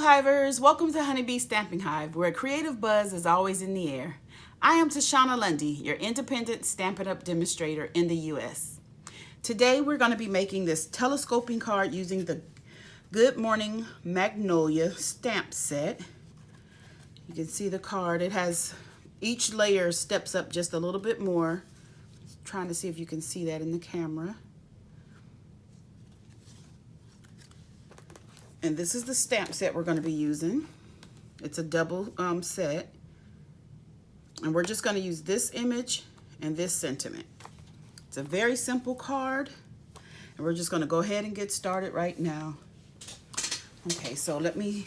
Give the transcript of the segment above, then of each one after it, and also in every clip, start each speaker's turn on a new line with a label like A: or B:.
A: Hivers, welcome to Honeybee Stamping Hive, where creative buzz is always in the air. I am Tashana Lundy, your independent Stampin' Up! Demonstrator in the US. Today we're going to be making this telescoping card using the Good Morning Magnolia stamp set. You can see the card. It has, each layer steps up just a little bit more. Trying to see if you can see that in the camera. And this is the stamp set we're going to be using. It's a double set. And we're just going to use this image and this sentiment. It's a very simple card. And we're just going to go ahead and get started right now. Okay, so let me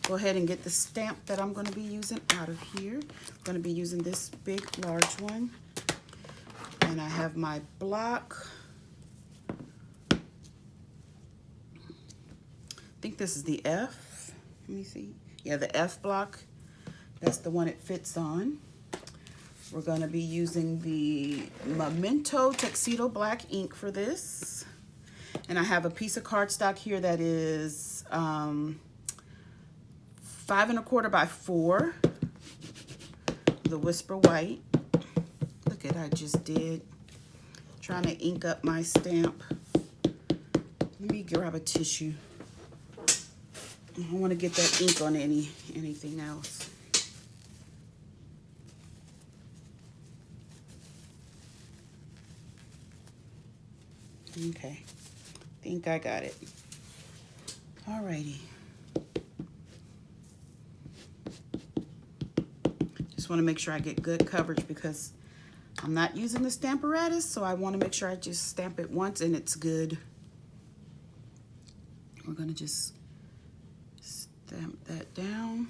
A: go ahead and get the stamp that I'm going to be using out of here. I'm going to be using this big, large one. And I have my block. I think this is the F. Let me see. Yeah, the F block. That's the one it fits on. We're going to be using the Memento Tuxedo Black ink for this. And I have a piece of cardstock here that is 5 1/4 by 4. The Whisper White. Look at I just did. Trying to ink up my stamp. Let me grab a tissue. I don't want to get that ink on anything else. Okay, I think I got it. Alrighty. Just want to make sure I get good coverage because I'm not using the Stamparatus, so I want to make sure I just stamp it once and it's good. We're going to just stamp that down.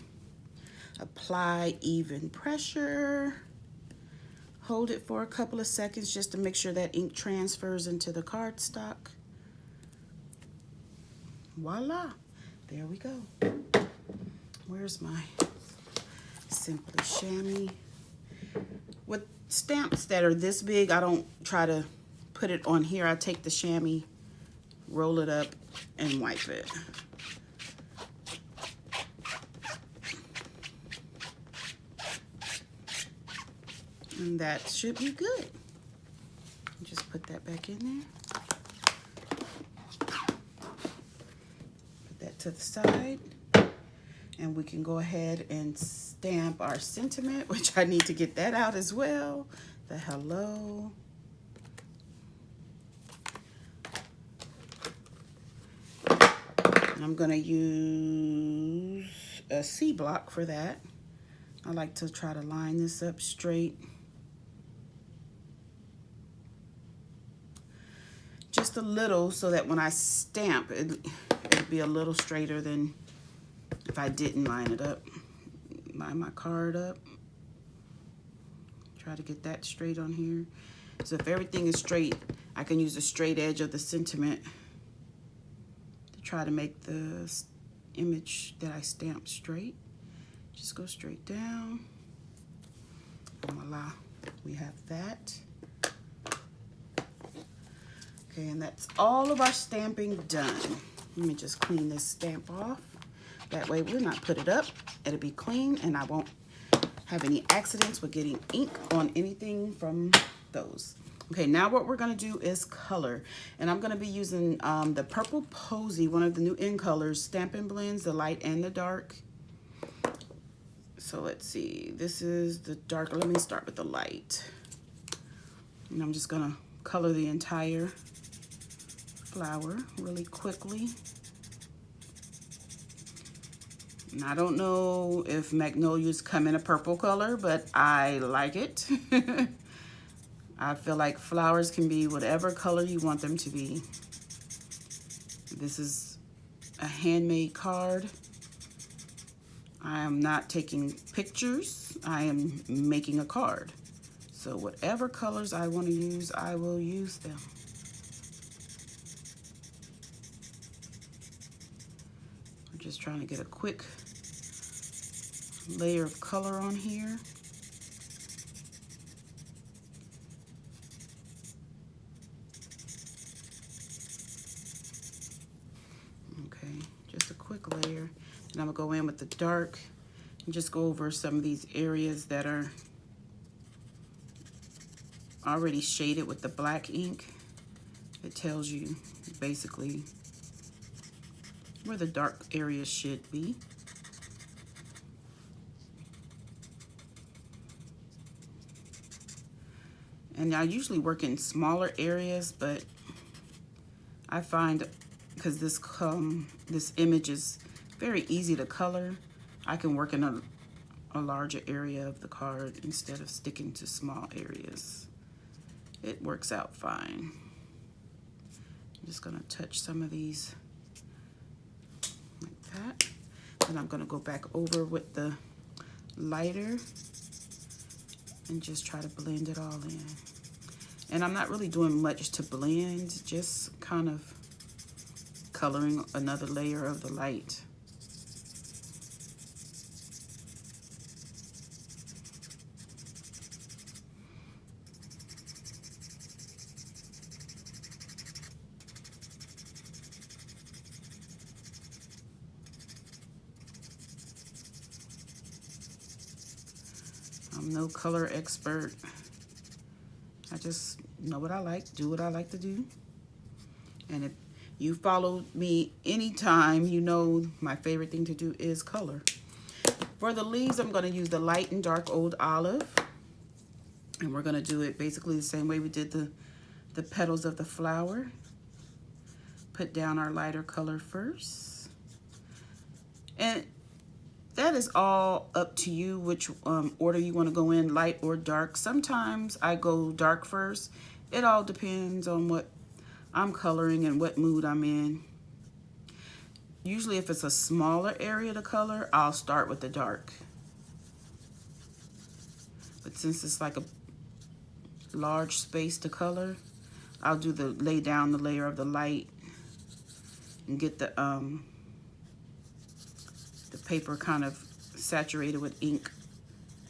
A: Apply even pressure. Hold it for a couple of seconds just to make sure that ink transfers into the cardstock. Voila, there we go. Where's my Simply Chamois? With stamps that are this big, I don't try to put it on here. I take the chamois, roll it up, and wipe it. And that should be good. Just put that back in there. Put that to the side. And we can go ahead and stamp our sentiment, which I need to get that out as well. The hello. And I'm going to use a C block for that. I like to try to line this up straight. Just a little so that when I stamp, it'll be a little straighter than if I didn't line it up. Line my card up. Try to get that straight on here. So if everything is straight, I can use the straight edge of the sentiment to try to make the image that I stamped straight. Just go straight down. Voila, we have that. Okay, and that's all of our stamping done. Let me just clean this stamp off. That way we'll not put it up. It'll be clean and I won't have any accidents with getting ink on anything from those. Okay, now what we're gonna do is color. And I'm gonna be using the Purple Posy, one of the new in colors, Stampin' Blends, the light and the dark. So let's see, this is the darker. Let me start with the light. And I'm just gonna color the entire flower really quickly. And I don't know if Magnolias come in a purple color, but I like it. I feel like flowers can be whatever color you want them to be. This is a handmade card. I am not taking pictures. I am making a card. So whatever colors I want to use, I will use them. I'm just trying to get a quick layer of color on here. Okay, just a quick layer. And I'm gonna go in with the dark and just go over some of these areas that are already shaded with the black ink. It tells you basically where the dark areas should be. And I usually work in smaller areas, but I find because this image is very easy to color, I can work in a larger area of the card instead of sticking to small areas. It works out fine. I'm just gonna touch some of these like that. And I'm gonna go back over with the lighter and just try to blend it all in. And I'm not really doing much to blend, just kind of coloring another layer of the light. I'm no color expert. I just know what I like, do what I like to do. And if you followed me anytime, you know my favorite thing to do is color. For the leaves, I'm going to use the light and dark old olive. And we're going to do it basically the same way we did the petals of the flower. Put down our lighter color first. And that is all up to you which order you want to go in, light or dark. Sometimes I go dark first. It all depends on what I'm coloring and what mood I'm in. Usually if it's a smaller area to color, I'll start with the dark. But since it's like a large space to color, I'll do lay down the layer of the light and get the paper kind of saturated with ink,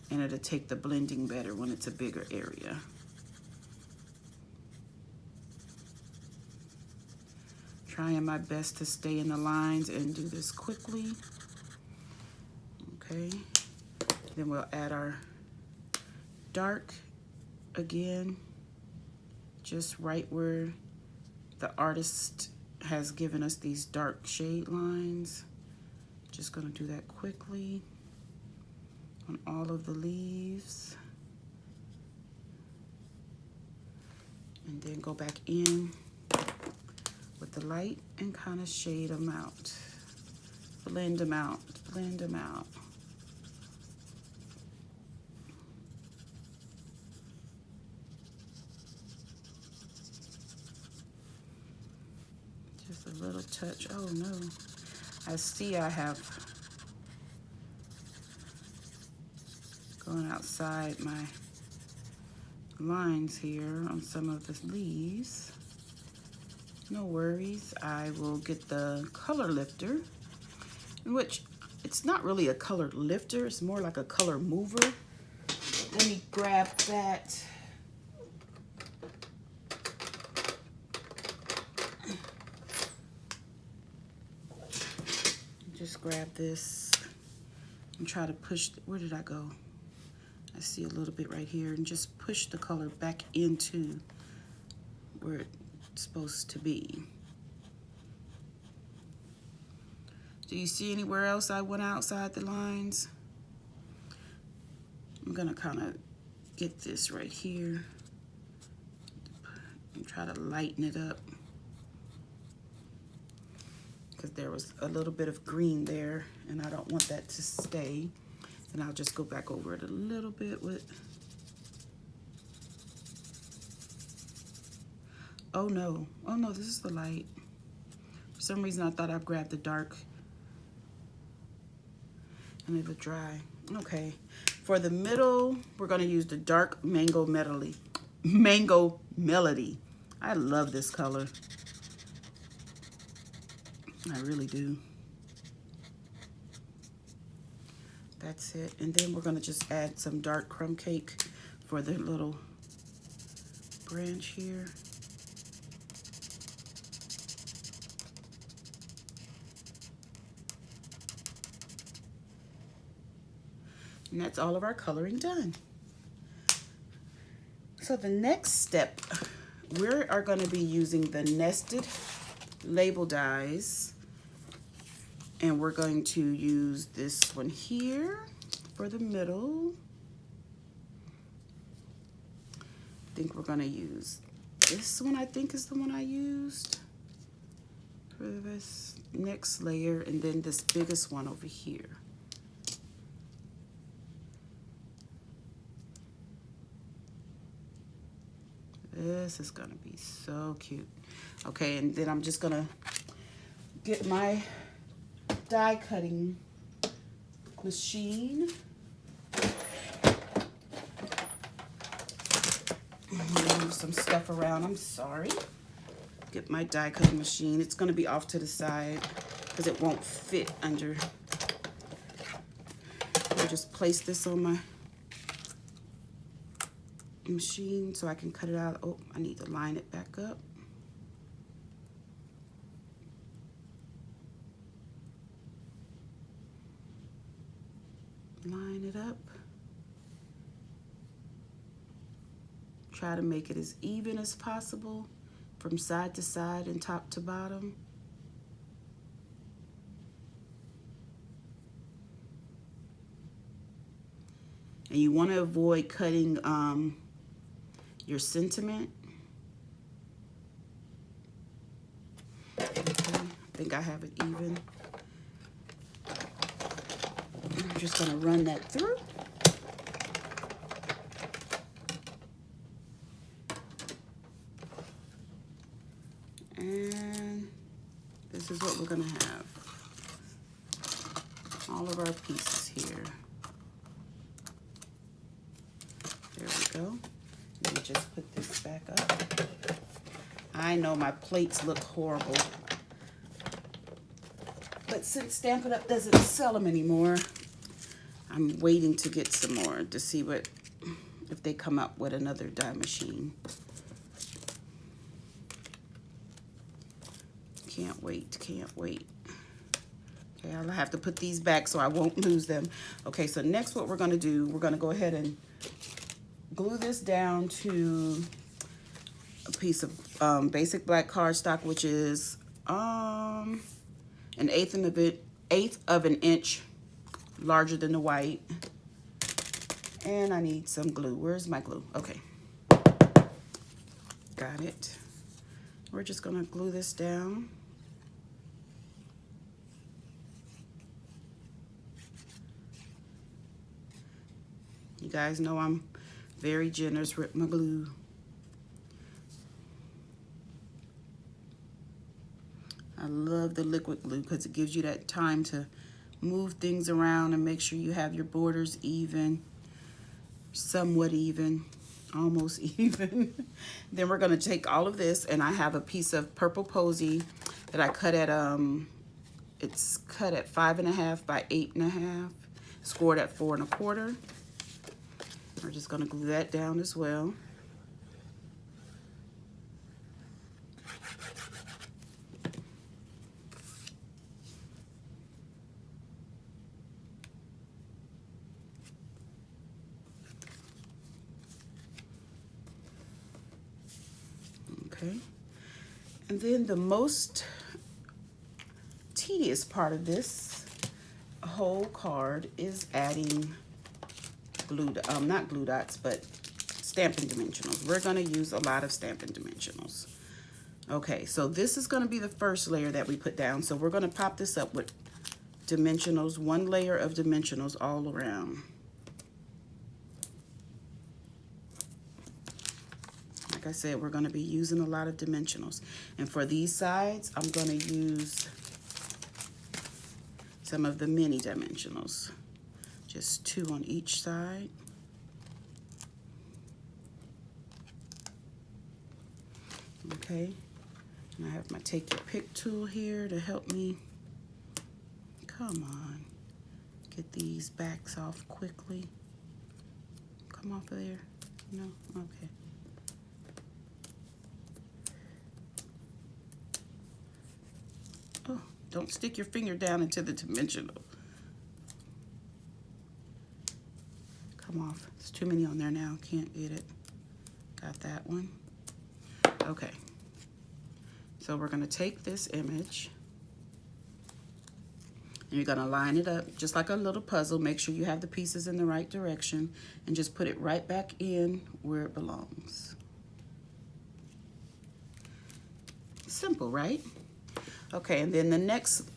A: and it'll take the blending better when it's a bigger area. Trying my best to stay in the lines and do this quickly. Okay, then we'll add our dark again, just right where the artist has given us these dark shade lines. Just gonna do that quickly on all of the leaves. And then go back in with the light and kind of shade them out. Blend them out, blend them out. Just a little touch. Oh no. I see I have gone outside my lines here on some of the leaves. No worries, I will get the color lifter, which it's not really a color lifter, it's more like a color mover. Let me grab that. Just grab this and try to push, where did I go? I see a little bit right here, and just push the color back into where it's supposed to be. Do you see anywhere else I went outside the lines? I'm gonna kind of get this right here and try to lighten it up, because there was a little bit of green there and I don't want that to stay. And I'll just go back over it a little bit with, oh no, this is the light. For some reason I thought I grabbed the dark and it would dry. Okay, for the middle, we're gonna use the dark Mango Melody. I love this color. I really do. That's it. And then we're gonna just add some dark crumb cake for the little branch here. And that's all of our coloring done. So the next step, we are going to be using the nested label dies, and we're going to use this one here for the middle. I think we're going to use this one. I think is the one I used for this next layer, and then this biggest one over here. This is gonna be so cute. Okay, and then I'm just gonna get my die cutting machine. Move some stuff around, I'm sorry. Get my die cutting machine. It's gonna be off to the side because it won't fit under. I'll just place this on my machine so I can cut it out. Oh, I need to line it back up. Line it up. Try to make it as even as possible from side to side and top to bottom. And you want to avoid cutting your sentiment. Okay, I think I have it even. I'm just going to run that through. And this is what we're going to have. All of our pieces here. There we go. Let me just put this back up. I know my plates look horrible, but since Stampin' Up! Doesn't sell them anymore, I'm waiting to get some more to see what if they come up with another die machine. Can't wait, can't wait. Okay, I'll have to put these back so I won't lose them. Okay, so next what we're gonna do, we're gonna go ahead and glue this down to a piece of basic black cardstock, which is an eighth of an inch larger than the white. And I need some glue. Where's my glue? Okay, got it. We're just gonna glue this down. You guys know I'm very generous with my glue. I love the liquid glue because it gives you that time to move things around and make sure you have your borders even, somewhat even, almost even. Then we're going to take all of this, and I have a piece of purple posy that I cut at it's cut at 5.5 by 8.5, scored at 4 1/4. We're just going to glue that down as well. Okay. And then the most tedious part of this whole card is adding glue, not glue dots, but Stampin' Dimensionals. We're going to use a lot of Stampin' Dimensionals. Okay, so this is going to be the first layer that we put down. So we're going to pop this up with Dimensionals, one layer of Dimensionals all around. Like I said, we're going to be using a lot of Dimensionals. And for these sides, I'm going to use some of the mini Dimensionals. Just 2 on each side. Okay, and I have my Take Your Pick tool here to help me, come on, get these backs off quickly. Come off of there, no, okay. Oh, don't stick your finger down into the dimensional. them off. There's too many on there now. Can't get it. Got that one. Okay. So we're going to take this image and you're going to line it up just like a little puzzle. Make sure you have the pieces in the right direction and just put it right back in where it belongs. Simple, right? Okay, and then the next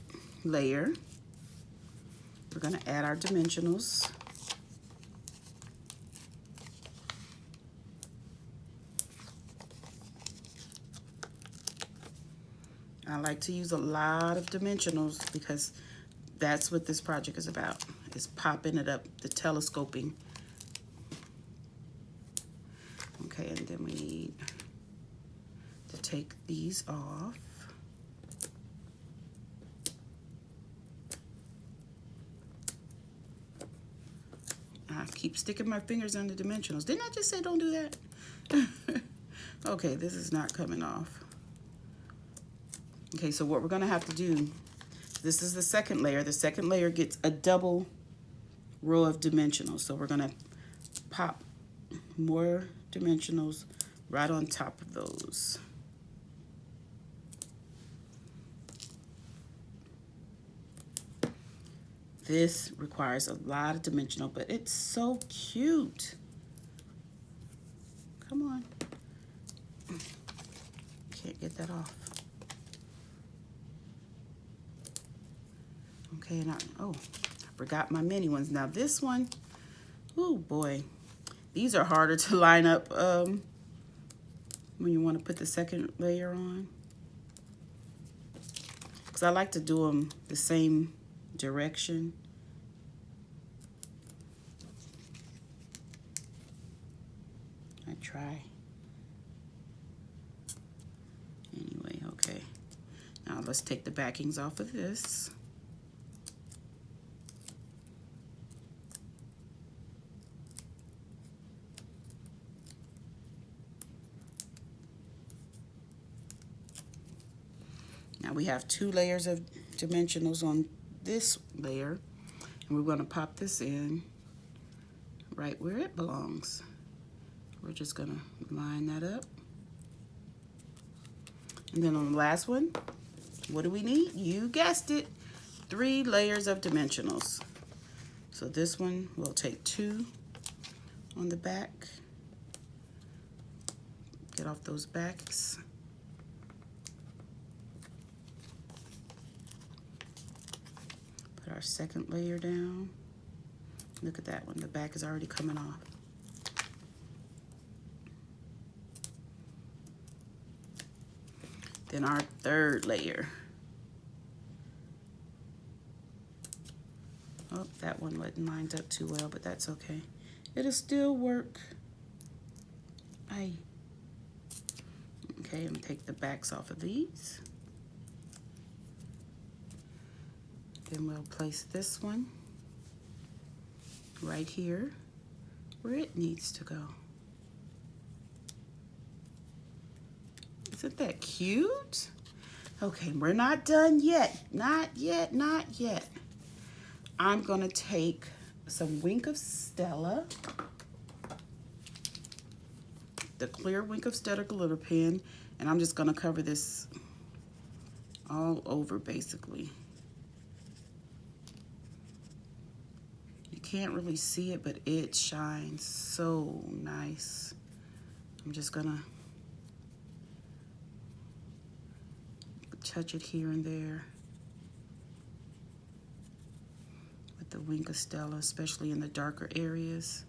A: layer, we're going to add our dimensionals. I like to use a lot of dimensionals because that's what this project is about, is popping it up, the telescoping. Okay, and then we need to take these off. I keep sticking my fingers on the dimensionals. Didn't I just say don't do that? Okay, this is not coming off. Okay, so what we're gonna have to do, this is the second layer. The second layer gets a double row of dimensionals. So we're gonna pop more dimensionals right on top of those. This requires a lot of dimensional, but it's so cute. Come on. Can't get that off. Okay, and I forgot my mini ones. Now this one, oh boy, these are harder to line up when you want to put the second layer on. Because I like to do them the same direction. I try. Anyway, okay. Now let's take the backings off of this. Now we have 2 layers of dimensionals on this layer, and we're going to pop this in right where it belongs. We're just going to line that up. And then on the last one, what do we need? You guessed it, 3 layers of dimensionals. So this one, we'll take 2 on the back. Get off those backs. Put our second layer down. Look at that one, the back is already coming off. Then our third layer. Oh, that one wasn't lined up too well, but that's okay. It'll still work. Okay, I'm gonna take the backs off of these. Then we'll place this one right here where it needs to go. Isn't that cute? Okay, we're not done yet. Not yet, not yet. I'm gonna take some Wink of Stella, the clear Wink of Stella glitter pen, and I'm just gonna cover this all over basically. You can't really see it, but it shines so nice. I'm just gonna touch it here and there with the Wink of Stella, especially in the darker areas.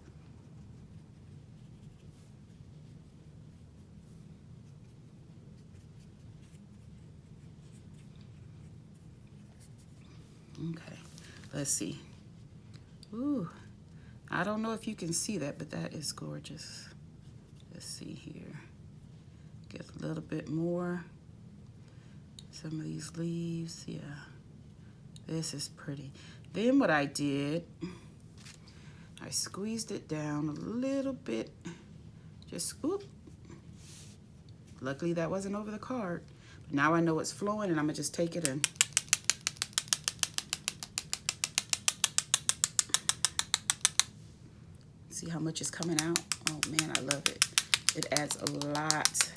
A: Okay, let's see. Ooh, I don't know if you can see that, but that is gorgeous. Let's see here. Get a little bit more. Some of these leaves, yeah. This is pretty. Then what I did, I squeezed it down a little bit. Just, oop. Luckily that wasn't over the card. But now I know it's flowing, and I'm gonna just take it and See how much is coming out? Oh man, I love it. It adds a lot.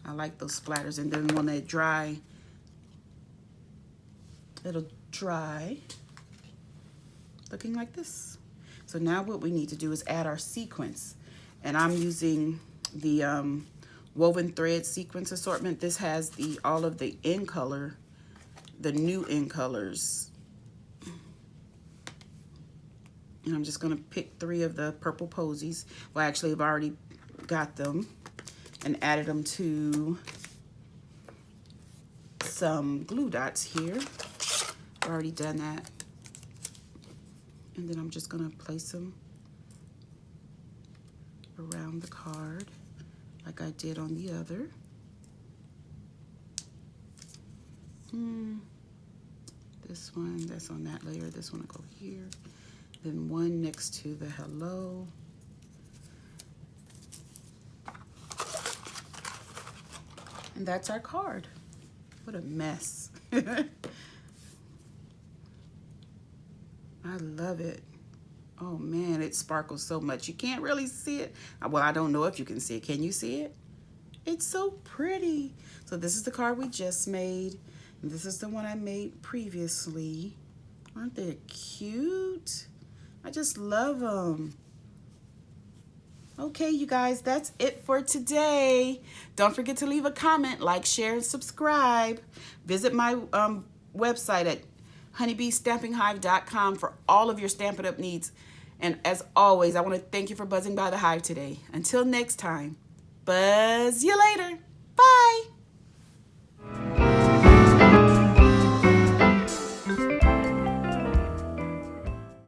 A: I like those splatters. And then when they dry, it'll dry looking like this. So now what we need to do is add our sequins. And I'm using the woven thread sequence assortment. This has all of the in color, the new in colors. And I'm just gonna pick 3 of the purple posies. Well, actually I've already got them and added them to some glue dots here. I've already done that. And then I'm just gonna place them around the card like I did on the other. This one, that's on that layer. This one will go here. Then one next to the hello. And that's our card. What a mess. I love it. Oh man, it sparkles so much. You can't really see it. Well, I don't know if you can see it. Can you see it? It's so pretty. So this is the card we just made. And this is the one I made previously. Aren't they cute? I just love them. Okay, you guys, that's it for today. Don't forget to leave a comment, like, share, and subscribe. Visit my website at honeybeestampinghive.com for all of your Stampin' Up! Needs. And as always, I want to thank you for buzzing by the Hive today. Until next time, buzz you later. Bye.